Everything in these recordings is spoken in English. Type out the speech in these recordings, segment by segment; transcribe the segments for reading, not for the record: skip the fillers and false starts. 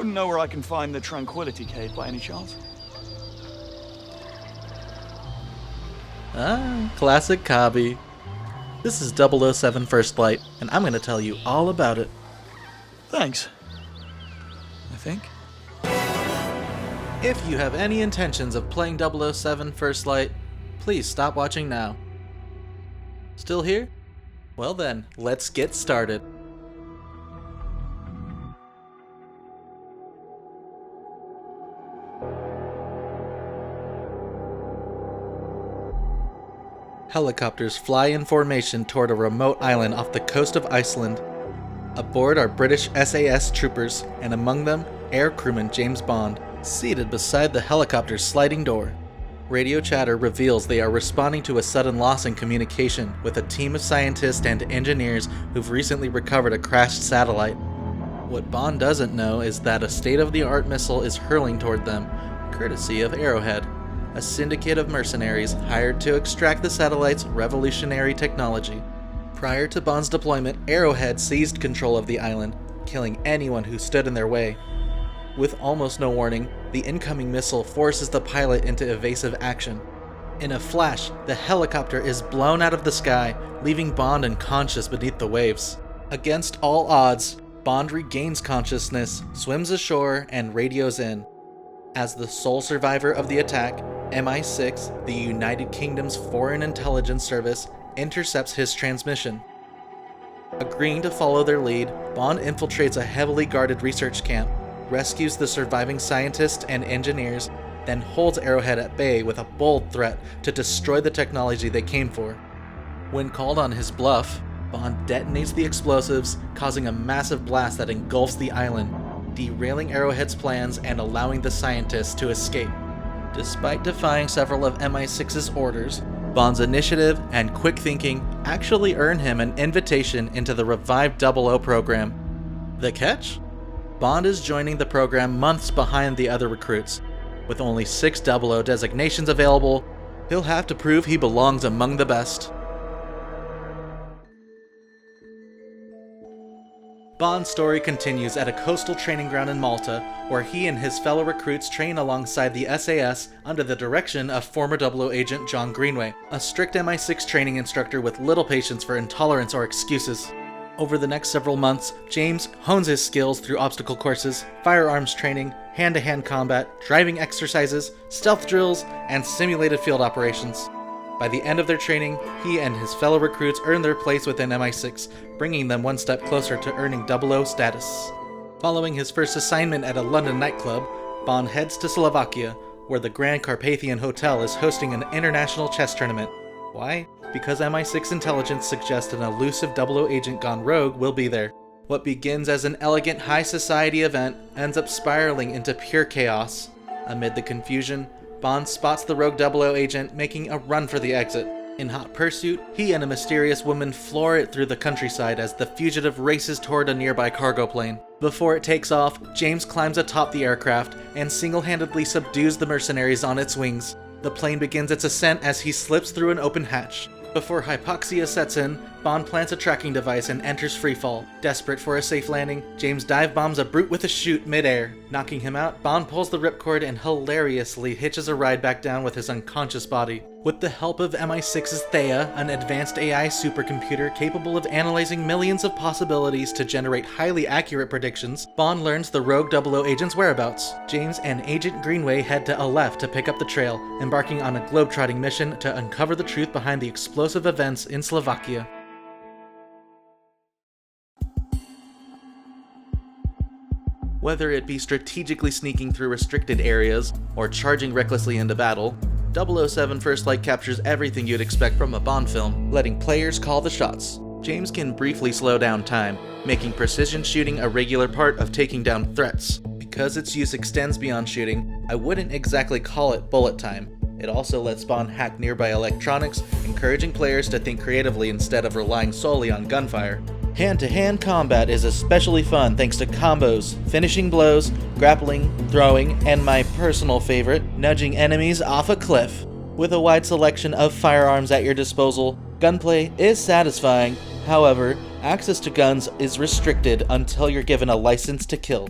Wouldn't know where I can find the Tranquility Cave by any chance. Classic Kabi. This is 007 First Light, and I'm going to tell you all about it. Thanks. I think. If you have any intentions of playing 007 First Light, please stop watching now. Still here? Well then, let's get started. Helicopters fly in formation toward a remote island off the coast of Iceland. Aboard are British SAS troopers, and among them, air crewman James Bond, seated beside the helicopter's sliding door. Radio chatter reveals they are responding to a sudden loss in communication with a team of scientists and engineers who've recently recovered a crashed satellite. What Bond doesn't know is that a state-of-the-art missile is hurling toward them, courtesy of Arrowhead, a syndicate of mercenaries hired to extract the satellite's revolutionary technology. Prior to Bond's deployment, Arrowhead seized control of the island, killing anyone who stood in their way. With almost no warning, the incoming missile forces the pilot into evasive action. In a flash, the helicopter is blown out of the sky, leaving Bond unconscious beneath the waves. Against all odds, Bond regains consciousness, swims ashore, and radios in. As the sole survivor of the attack, MI6, the United Kingdom's Foreign Intelligence Service, intercepts his transmission. Agreeing to follow their lead, Bond infiltrates a heavily guarded research camp, rescues the surviving scientists and engineers, then holds Arrowhead at bay with a bold threat to destroy the technology they came for. When called on his bluff, Bond detonates the explosives, causing a massive blast that engulfs the island, derailing Arrowhead's plans and allowing the scientists to escape. Despite defying several of MI6's orders, Bond's initiative and quick thinking actually earn him an invitation into the revived 00 program. The catch? Bond is joining the program months behind the other recruits. With only 6 00 designations available, he'll have to prove he belongs among the best. Bond's story continues at a coastal training ground in Malta, where he and his fellow recruits train alongside the SAS under the direction of former 00 agent John Greenway, a strict MI6 training instructor with little patience for intolerance or excuses. Over the next several months, James hones his skills through obstacle courses, firearms training, hand-to-hand combat, driving exercises, stealth drills, and simulated field operations. By the end of their training, he and his fellow recruits earn their place within MI6, bringing them one step closer to earning 00 status. Following his first assignment at a London nightclub, Bond heads to Slovakia, where the Grand Carpathian Hotel is hosting an international chess tournament. Why? Because MI6 intelligence suggests an elusive 00 agent gone rogue will be there. What begins as an elegant high society event ends up spiraling into pure chaos. Amid the confusion, Bond spots the rogue 00 agent making a run for the exit. In hot pursuit, he and a mysterious woman floor it through the countryside as the fugitive races toward a nearby cargo plane. Before it takes off, James climbs atop the aircraft and single-handedly subdues the mercenaries on its wings. The plane begins its ascent as he slips through an open hatch. Before hypoxia sets in, Bond plants a tracking device and enters freefall. Desperate for a safe landing, James dive bombs a brute with a chute mid-air. Knocking him out, Bond pulls the ripcord and hilariously hitches a ride back down with his unconscious body. With the help of MI6's Thea, an advanced AI supercomputer capable of analyzing millions of possibilities to generate highly accurate predictions, Bond learns the rogue 00 agent's whereabouts. James and Agent Greenway head to Aleph to pick up the trail, embarking on a globetrotting mission to uncover the truth behind the explosive events in Slovakia. Whether it be strategically sneaking through restricted areas or charging recklessly into battle, 007 First Light captures everything you'd expect from a Bond film, letting players call the shots. James can briefly slow down time, making precision shooting a regular part of taking down threats. Because its use extends beyond shooting, I wouldn't exactly call it bullet time. It also lets Bond hack nearby electronics, encouraging players to think creatively instead of relying solely on gunfire. Hand-to-hand combat is especially fun thanks to combos, finishing blows, grappling, throwing, and my personal favorite, nudging enemies off a cliff. With a wide selection of firearms at your disposal, gunplay is satisfying. However, access to guns is restricted until you're given a license to kill.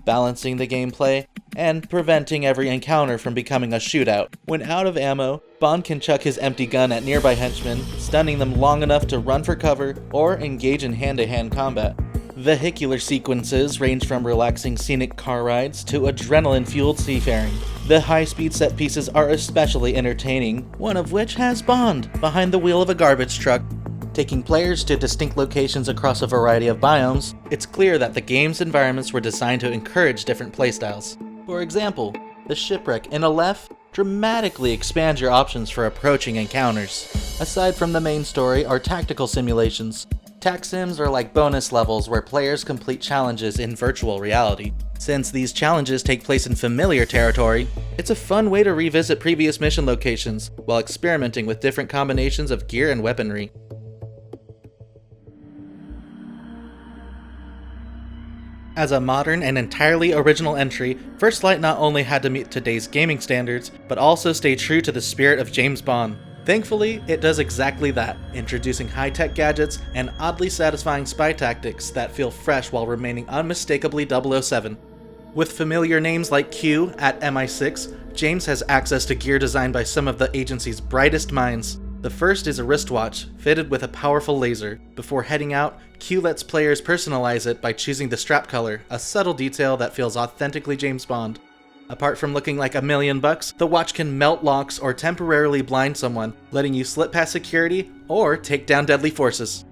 balancing the gameplay, and preventing every encounter from becoming a shootout. When out of ammo, Bond can chuck his empty gun at nearby henchmen, stunning them long enough to run for cover or engage in hand-to-hand combat. Vehicular sequences range from relaxing scenic car rides to adrenaline-fueled seafaring. The high-speed set pieces are especially entertaining, one of which has Bond behind the wheel of a garbage truck. Taking players to distinct locations across a variety of biomes, it's clear that the game's environments were designed to encourage different playstyles. For example, the shipwreck in Aleph dramatically expands your options for approaching encounters. Aside from the main story are tactical simulations. Tac sims are like bonus levels where players complete challenges in virtual reality. Since these challenges take place in familiar territory, it's a fun way to revisit previous mission locations while experimenting with different combinations of gear and weaponry. As a modern and entirely original entry, First Light not only had to meet today's gaming standards, but also stay true to the spirit of James Bond. Thankfully, it does exactly that, introducing high-tech gadgets and oddly satisfying spy tactics that feel fresh while remaining unmistakably 007. With familiar names like Q at MI6, James has access to gear designed by some of the agency's brightest minds. The first is a wristwatch, fitted with a powerful laser. Before heading out, Q lets players personalize it by choosing the strap color, a subtle detail that feels authentically James Bond. Apart from looking like $1,000,000, the watch can melt locks or temporarily blind someone, letting you slip past security or take down deadly forces.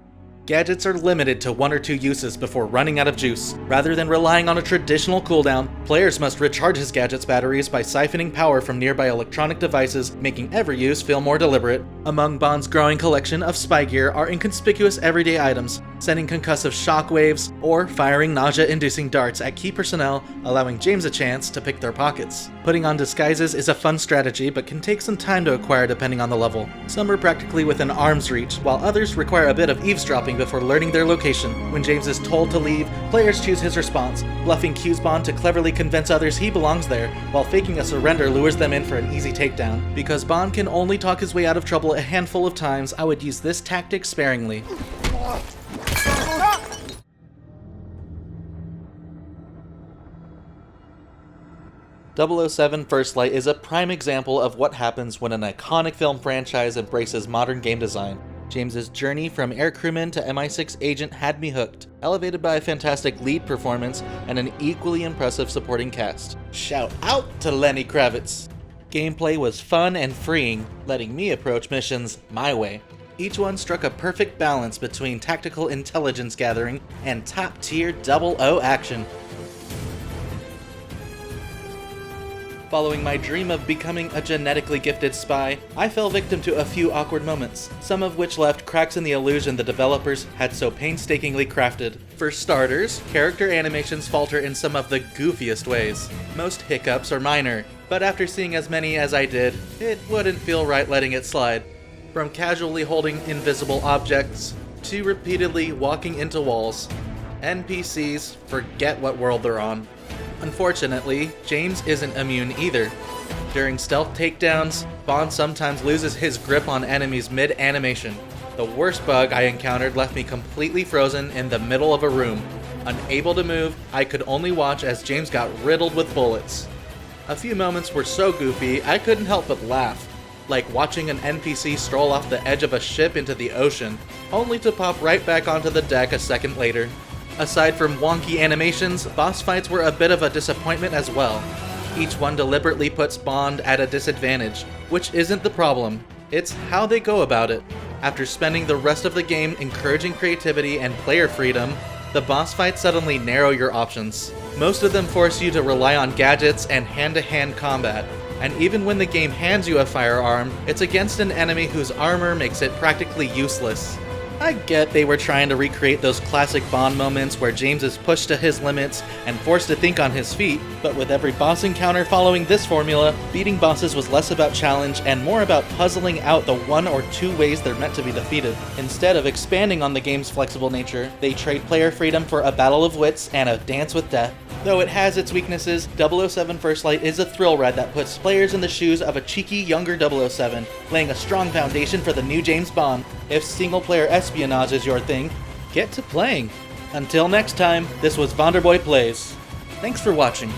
Gadgets are limited to 1 or 2 uses before running out of juice. Rather than relying on a traditional cooldown, players must recharge his gadget's batteries by siphoning power from nearby electronic devices, making every use feel more deliberate. Among Bond's growing collection of spy gear are inconspicuous everyday items, sending concussive shockwaves or firing nausea-inducing darts at key personnel, allowing James a chance to pick their pockets. Putting on disguises is a fun strategy, but can take some time to acquire depending on the level. Some are practically within arm's reach, while others require a bit of eavesdropping before learning their location. When James is told to leave, players choose his response, bluffing Q's Bond to cleverly convince others he belongs there, while faking a surrender lures them in for an easy takedown. Because Bond can only talk his way out of trouble a handful of times, I would use this tactic sparingly. .007 First Light is a prime example of what happens when an iconic film franchise embraces modern game design. James's journey from aircrewman to MI6 agent had me hooked, elevated by a fantastic lead performance and an equally impressive supporting cast. Shout out to Lenny Kravitz! Gameplay was fun and freeing, letting me approach missions my way. Each one struck a perfect balance between tactical intelligence gathering and top-tier 00 action. Following my dream of becoming a genetically gifted spy, I fell victim to a few awkward moments, some of which left cracks in the illusion the developers had so painstakingly crafted. For starters, character animations falter in some of the goofiest ways. Most hiccups are minor, but after seeing as many as I did, it wouldn't feel right letting it slide. From casually holding invisible objects, to repeatedly walking into walls, NPCs forget what world they're on. Unfortunately, James isn't immune either. During stealth takedowns, Bond sometimes loses his grip on enemies mid-animation. The worst bug I encountered left me completely frozen in the middle of a room. Unable to move, I could only watch as James got riddled with bullets. A few moments were so goofy, I couldn't help but laugh. Like watching an NPC stroll off the edge of a ship into the ocean, only to pop right back onto the deck a second later. Aside from wonky animations, boss fights were a bit of a disappointment as well. Each one deliberately puts Bond at a disadvantage, which isn't the problem, it's how they go about it. After spending the rest of the game encouraging creativity and player freedom, the boss fights suddenly narrow your options. Most of them force you to rely on gadgets and hand-to-hand combat, and even when the game hands you a firearm, it's against an enemy whose armor makes it practically useless. I get they were trying to recreate those classic Bond moments where James is pushed to his limits and forced to think on his feet, but with every boss encounter following this formula, beating bosses was less about challenge and more about puzzling out the 1 or 2 ways they're meant to be defeated. Instead of expanding on the game's flexible nature, they trade player freedom for a battle of wits and a dance with death. Though it has its weaknesses, 007 First Light is a thrill ride that puts players in the shoes of a cheeky, younger 007, laying a strong foundation for the new James Bond. If single-player espionage is your thing, get to playing. Until next time, this was von.der.boi Plays. Thanks for watching.